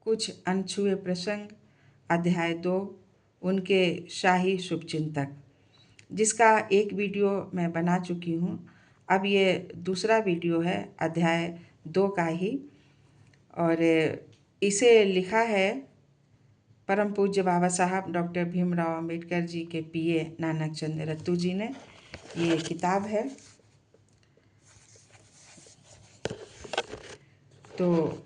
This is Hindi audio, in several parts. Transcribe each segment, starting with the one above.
कुछ अनछुए प्रसंग, अध्याय 2, उनके शाही शुभचिंतक, जिसका एक वीडियो मैं बना चुकी हूँ। अब ये दूसरा वीडियो है अध्याय 2 का ही, और इसे लिखा है परम पूज्य बाबा साहब डॉक्टर भीमराव अंबेडकर जी के पीए नानक चंद रत्तू जी ने। ये किताब है। तो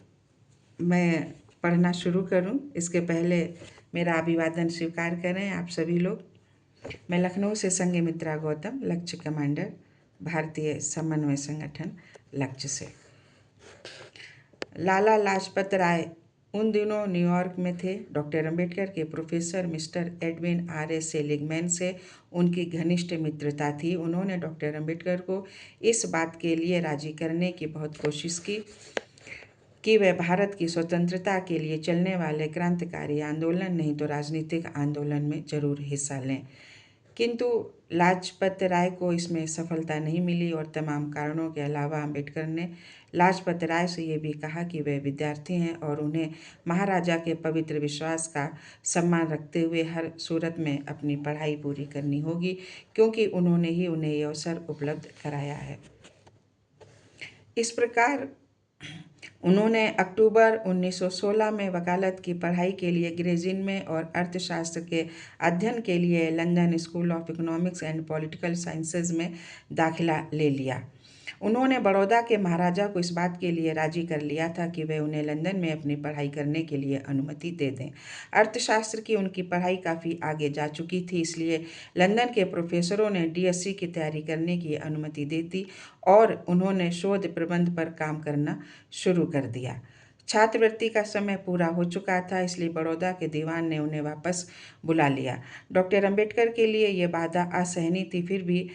मैं पढ़ना शुरू करूं इसके पहले मेरा अभिवादन स्वीकार करें आप सभी लोग। मैं लखनऊ से संघ मित्रा गौतम, लक्ष्य कमांडर, भारतीय समन्वय संगठन लक्ष्य से। लाला लाजपत राय उन दिनों न्यूयॉर्क में थे। डॉक्टर अंबेडकर के professor mister Edwin R.S. Seligman से उनकी घनिष्ठ मित्रता थी। उन्होंने डॉक्टर अंबेडकर को इस बात के लिए राजी करने की बहुत कोशिश की कि वे भारत की स्वतंत्रता के लिए चलने वाले क्रांतिकारी आंदोलन नहीं तो राजनीतिक आंदोलन में जरूर हिस्सा लें, किंतु लाजपत राय को इसमें सफलता नहीं मिली। और तमाम कारणों के अलावा अंबेडकर ने लाजपत राय से ये भी कहा कि वे विद्यार्थी हैं और उन्हें महाराजा के पवित्र विश्वास का सम्मान रखते हुए हर सूरत में अपनी पढ़ाई पूरी करनी होगी, क्योंकि उन्होंने ही उन्हें ये अवसर उपलब्ध कराया है। इस प्रकार उन्होंने अक्टूबर 1916 में वकालत की पढ़ाई के लिए ग्रेजिन में और अर्थशास्त्र के अध्ययन के लिए London school of economics and political sciences में दाखिला ले लिया। उन्होंने बड़ौदा के महाराजा को इस बात के लिए राजी कर लिया था कि वे उन्हें लंदन में अपनी पढ़ाई करने के लिए अनुमति दे दें। अर्थशास्त्र की उनकी पढ़ाई काफ़ी आगे जा चुकी थी, इसलिए लंदन के प्रोफेसरों ने DSc की तैयारी करने की अनुमति दे दी और उन्होंने शोध प्रबंध पर काम करना शुरू कर दिया। छात्रवृत्ति का समय पूरा हो चुका था, इसलिए बड़ौदा के दीवान ने उन्हें वापस बुला लिया। डॉक्टर अंबेडकर के लिए यह बाधा असहनीय थी, फिर भी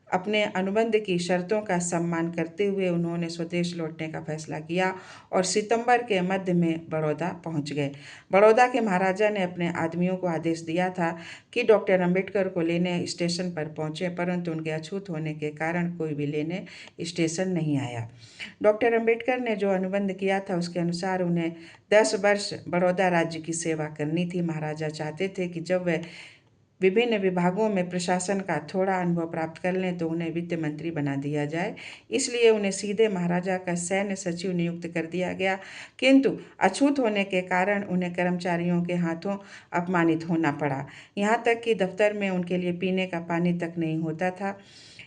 अपने अनुबंध की शर्तों का सम्मान करते हुए उन्होंने स्वदेश लौटने का फैसला किया और सितंबर के मध्य में बड़ौदा पहुंच गए। बड़ौदा के महाराजा ने अपने आदमियों को आदेश दिया था कि डॉक्टर अंबेडकर को लेने स्टेशन पर पहुंचे, परंतु उनके अछूत होने के कारण कोई भी लेने स्टेशन नहीं आया। डॉक्टर अंबेडकर ने जो अनुबंध किया था उसके अनुसार उन्हें 10 वर्ष बड़ौदा राज्य की सेवा करनी थी। महाराजा चाहते थे कि जब वह विभिन्न विभागों में प्रशासन का थोड़ा अनुभव प्राप्त कर लें तो उन्हें वित्त मंत्री बना दिया जाए, इसलिए उन्हें सीधे महाराजा का सैन्य सचिव नियुक्त कर दिया गया, किंतु अछूत होने के कारण उन्हें कर्मचारियों के हाथों अपमानित होना पड़ा। यहाँ तक कि दफ्तर में उनके लिए पीने का पानी तक नहीं होता था।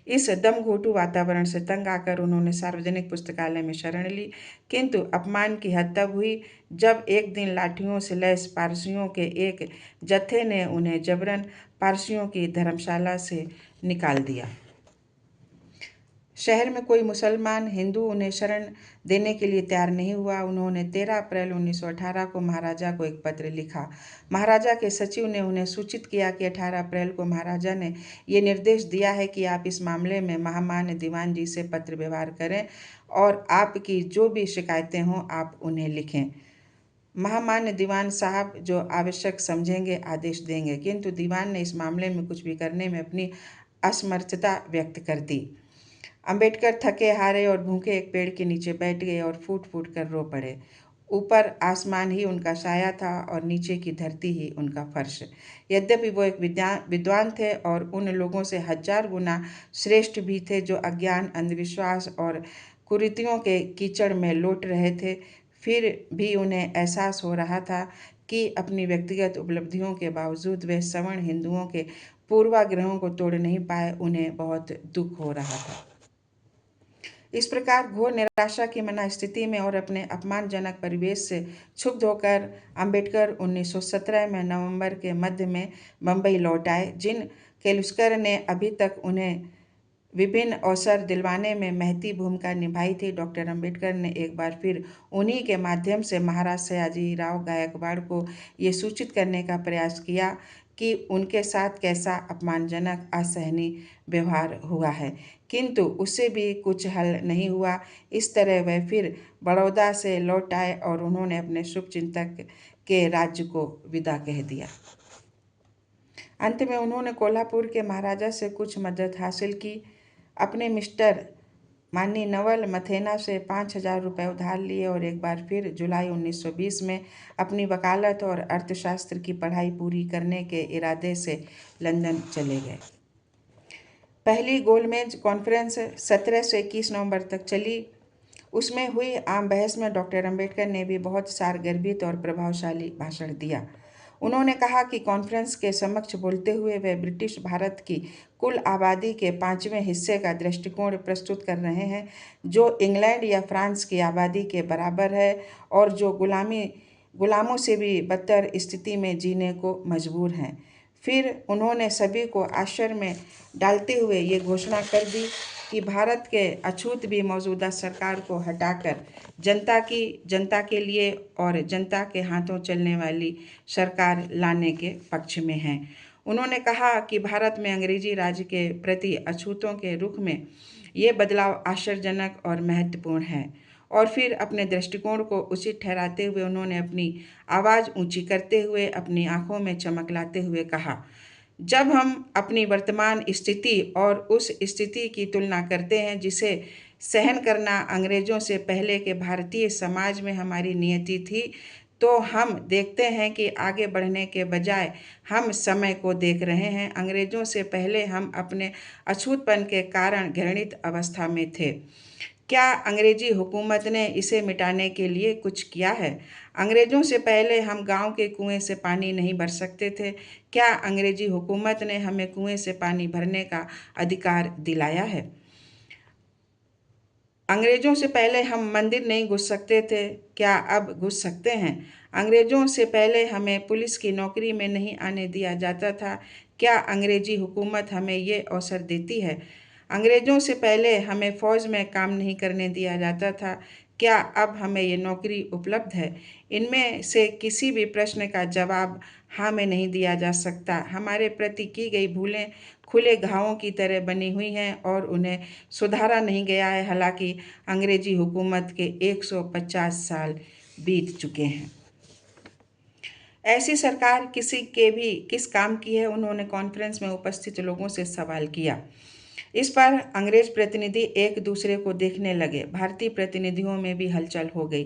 इस दमघोटू वातावरण से तंग आकर उन्होंने सार्वजनिक पुस्तकालय में शरण ली, किंतु अपमान की हद तब हुई जब एक दिन लाठियों से लैस पारसियों के एक जत्थे ने उन्हें जबरन पारसियों की धर्मशाला से निकाल दिया। शहर में कोई मुसलमान हिंदू उन्हें शरण देने के लिए तैयार नहीं हुआ। उन्होंने 13 अप्रैल 1918 को महाराजा को एक पत्र लिखा। महाराजा के सचिव ने उन्हें सूचित किया कि 18 अप्रैल को महाराजा ने ये निर्देश दिया है कि आप इस मामले में महामान्य दीवान जी से पत्र व्यवहार करें और आपकी जो भी शिकायतें हों आप उन्हें लिखें। महामान्य दीवान साहब जो आवश्यक समझेंगे आदेश देंगे, किंतु दीवान ने इस मामले में कुछ भी करने में अपनी असमर्थता व्यक्त कर दी। अंबेडकर थके हारे और भूखे एक पेड़ के नीचे बैठ गए और फूट फूट कर रो पड़े। ऊपर आसमान ही उनका साया था और नीचे की धरती ही उनका फर्श। यद्यपि वो एक विद्वान थे और उन लोगों से 1000 गुना श्रेष्ठ भी थे जो अज्ञान, अंधविश्वास और कुरीतियों के कीचड़ में लौट रहे थे, फिर भी उन्हें एहसास हो रहा था कि अपनी व्यक्तिगत उपलब्धियों के बावजूद वे सवर्ण हिंदुओं के पूर्वाग्रहों को तोड़ नहीं पाए। उन्हें बहुत दुख हो रहा था। इस प्रकार घोर निराशा की मना स्थिति में और अपने अपमानजनक परिवेश से क्षुब्ध होकर अंबेडकर 1917 में नवंबर के मध्य में बंबई लौट आए। जिन केलुस्कर ने अभी तक उन्हें विभिन्न अवसर दिलवाने में महती भूमिका निभाई थी, डॉक्टर अंबेडकर ने एक बार फिर उन्हीं के माध्यम से महाराज सयाजीराव गायकवाड़ को ये सूचित करने का प्रयास किया कि उनके साथ कैसा अपमानजनक असहनीय व्यवहार हुआ है, किंतु उससे भी कुछ हल नहीं हुआ। इस तरह वह फिर बड़ौदा से लौट आए और उन्होंने अपने शुभचिंतक के राज्य को विदा कह दिया। अंत में उन्होंने कोल्हापुर के महाराजा से कुछ मदद हासिल की। अपने मिस्टर माननीय नवल मथेना से 5,000 रुपये उधार लिए और एक बार फिर जुलाई 1920 में अपनी वकालत और अर्थशास्त्र की पढ़ाई पूरी करने के इरादे से लंदन चले गए। पहली गोलमेज कॉन्फ्रेंस 17 से 21 नवंबर तक चली। उसमें हुई आम बहस में डॉक्टर अंबेडकर ने भी बहुत सारगर्भित और प्रभावशाली भाषण दिया। उन्होंने कहा कि कॉन्फ्रेंस के समक्ष बोलते हुए वे ब्रिटिश भारत की कुल आबादी के 5वें हिस्से का दृष्टिकोण प्रस्तुत कर रहे हैं, जो इंग्लैंड या फ्रांस की आबादी के बराबर है और जो गुलामों से भी बदतर स्थिति में जीने को मजबूर हैं। फिर उन्होंने सभी को आश्चर्य में डालते हुए ये घोषणा कर दी कि भारत के अछूत भी मौजूदा सरकार को हटाकर जनता के लिए और जनता के हाथों चलने वाली सरकार लाने के पक्ष में हैं। उन्होंने कहा कि भारत में अंग्रेजी राज के प्रति अछूतों के रुख में ये बदलाव आश्चर्यजनक और महत्वपूर्ण है। और फिर अपने दृष्टिकोण को उचित ठहराते हुए उन्होंने अपनी आवाज़ ऊंची करते हुए अपनी आंखों में चमक लाते हुए कहा, जब हम अपनी वर्तमान स्थिति और उस स्थिति की तुलना करते हैं जिसे सहन करना अंग्रेज़ों से पहले के भारतीय समाज में हमारी नियति थी, तो हम देखते हैं कि आगे बढ़ने के बजाय हम समय को देख रहे हैं। अंग्रेज़ों से पहले हम अपने अछूतपन के कारण घृणित अवस्था में थे। क्या अंग्रेजी हुकूमत ने इसे मिटाने के लिए कुछ किया है? अंग्रेज़ों से पहले हम गांव के कुएं से पानी नहीं भर सकते थे। क्या अंग्रेजी हुकूमत ने हमें कुएं से पानी भरने का अधिकार दिलाया है? अंग्रेज़ों से पहले हम मंदिर नहीं घुस सकते थे। क्या अब घुस सकते हैं? अंग्रेज़ों से पहले हमें पुलिस की नौकरी में नहीं आने दिया जाता था। क्या अंग्रेजी हुकूमत हमें ये अवसर देती है? अंग्रेज़ों से पहले हमें फ़ौज में काम नहीं करने दिया जाता था। क्या अब हमें ये नौकरी उपलब्ध है? इनमें से किसी भी प्रश्न का जवाब हाँ में नहीं दिया जा सकता। हमारे प्रति की गई भूलें खुले घावों की तरह बनी हुई हैं और उन्हें सुधारा नहीं गया है। हालांकि अंग्रेजी हुकूमत के 150 साल बीत चुके हैं। ऐसी सरकार किस काम की है? उन्होंने कॉन्फ्रेंस में उपस्थित लोगों से सवाल किया। इस पर अंग्रेज प्रतिनिधि एक दूसरे को देखने लगे। भारतीय प्रतिनिधियों में भी हलचल हो गई।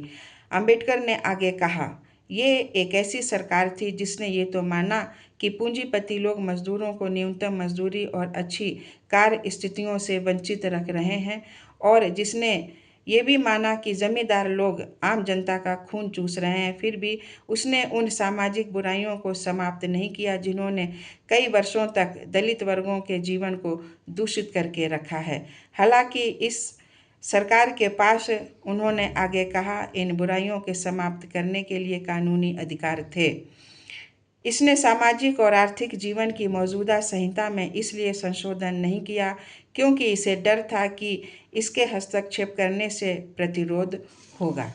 अंबेडकर ने आगे कहा, ये एक ऐसी सरकार थी जिसने ये तो माना कि पूंजीपति लोग मजदूरों को न्यूनतम मजदूरी और अच्छी कार्य स्थितियों से वंचित रख रहे हैं, और जिसने ये भी माना कि जमींदार लोग आम जनता का खून चूस रहे हैं। फिर भी उसने उन सामाजिक बुराइयों को समाप्त नहीं किया जिन्होंने कई वर्षों तक दलित वर्गों के जीवन को दूषित करके रखा है। हालांकि इस सरकार के पास, उन्होंने आगे कहा, इन बुराइयों के समाप्त करने के लिए कानूनी अधिकार थे। इसने सामाजिक और आर्थिक जीवन की मौजूदा संहिता में इसलिए संशोधन नहीं किया क्योंकि इसे डर था कि इसके हस्तक्षेप करने से प्रतिरोध होगा।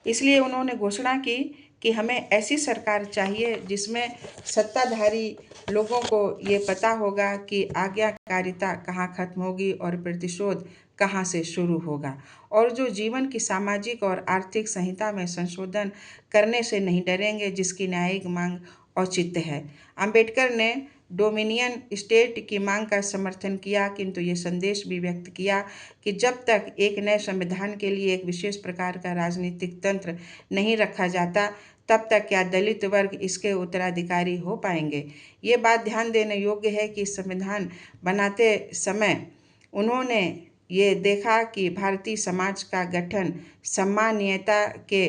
इसलिए उन्होंने घोषणा की कि हमें ऐसी सरकार चाहिए जिसमें सत्ताधारी लोगों को ये पता होगा कि आज्ञाकारिता कहाँ खत्म होगी और प्रतिशोध कहाँ से शुरू होगा, और जो जीवन की सामाजिक और आर्थिक संहिता में संशोधन करने से नहीं डरेंगे, जिसकी न्यायिक मांग औचित्य है। अंबेडकर ने डोमिनियन स्टेट की मांग का समर्थन किया, किंतु ये संदेश भी व्यक्त किया कि जब तक एक नए संविधान के लिए एक विशेष प्रकार का राजनीतिक तंत्र नहीं रखा जाता, तब तक क्या दलित वर्ग इसके उत्तराधिकारी हो पाएंगे। ये बात ध्यान देने योग्य है कि संविधान बनाते समय उन्होंने ये देखा कि भारतीय समाज का गठन सम्मानीयता के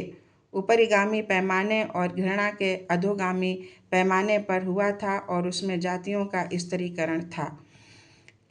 ऊपरिगामी पैमाने और घृणा के अधोगामी पैमाने पर हुआ था और उसमें जातियों का स्तरीकरण था।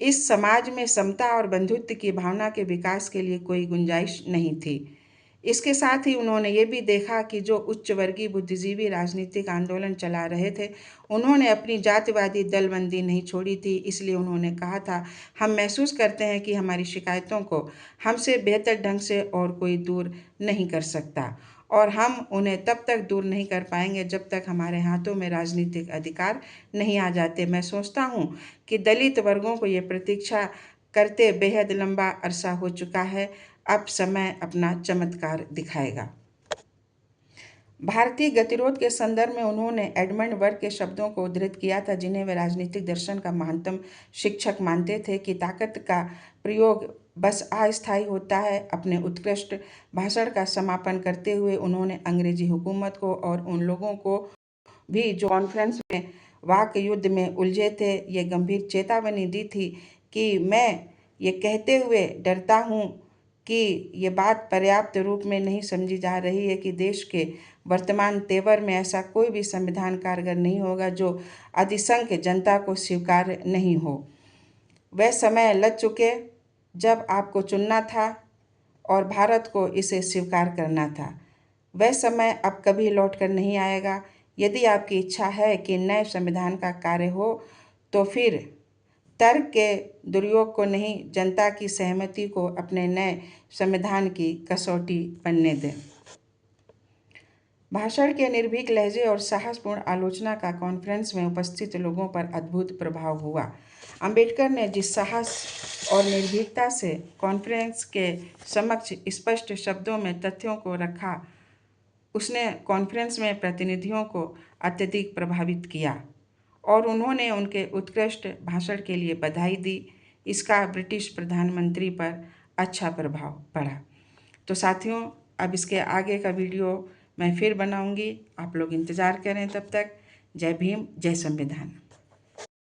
इस समाज में समता और बंधुत्व की भावना के विकास के लिए कोई गुंजाइश नहीं थी। इसके साथ ही उन्होंने ये भी देखा कि जो उच्च वर्गीय बुद्धिजीवी राजनीतिक आंदोलन चला रहे थे, उन्होंने अपनी जातिवादी दलबंदी नहीं छोड़ी थी। इसलिए उन्होंने कहा था, हम महसूस करते हैं कि हमारी शिकायतों को हमसे बेहतर ढंग से और कोई दूर नहीं कर सकता, और हम उन्हें तब तक दूर नहीं कर पाएंगे जब तक हमारे हाथों में राजनीतिक अधिकार नहीं आ जाते। मैं सोचता हूँ कि दलित वर्गों को ये प्रतीक्षा करते बेहद लंबा अरसा हो चुका है। अब समय अपना चमत्कार दिखाएगा। भारतीय गतिरोध के संदर्भ में उन्होंने एडमंड बर्क के शब्दों को उद्धृत किया था, जिन्हें वे राजनीतिक दर्शन का महानतम शिक्षक मानते थे, कि ताकत का प्रयोग बस अस्थायी होता है। अपने उत्कृष्ट भाषण का समापन करते हुए उन्होंने अंग्रेजी हुकूमत को और उन लोगों को भी जो कॉन्फ्रेंस में वाक युद्ध में उलझे थे, ये गंभीर चेतावनी दी थी कि मैं ये कहते हुए डरता हूँ कि ये बात पर्याप्त रूप में नहीं समझी जा रही है कि देश के वर्तमान तेवर में ऐसा कोई भी संविधान कारगर नहीं होगा जो अधिसंख्य जनता को स्वीकार्य नहीं हो। वह समय लग चुके जब आपको चुनना था और भारत को इसे स्वीकार करना था। वह समय अब कभी लौट कर नहीं आएगा। यदि आपकी इच्छा है कि नए संविधान का कार्य हो तो फिर तर्क के दुरुपयोग को नहीं, जनता की सहमति को अपने नए संविधान की कसौटी बनने दें। भाषण के निर्भीक लहजे और साहसपूर्ण आलोचना का कॉन्फ्रेंस में उपस्थित लोगों पर अद्भुत प्रभाव हुआ। अंबेडकर ने जिस साहस और निर्भीकता से कॉन्फ्रेंस के समक्ष स्पष्ट शब्दों में तथ्यों को रखा, उसने कॉन्फ्रेंस में प्रतिनिधियों को अत्यधिक प्रभावित किया और उन्होंने उनके उत्कृष्ट भाषण के लिए बधाई दी। इसका ब्रिटिश प्रधानमंत्री पर अच्छा प्रभाव पड़ा। तो साथियों, अब इसके आगे का वीडियो मैं फिर बनाऊंगी, आप लोग इंतज़ार करें। तब तक जय भीम, जय संविधान।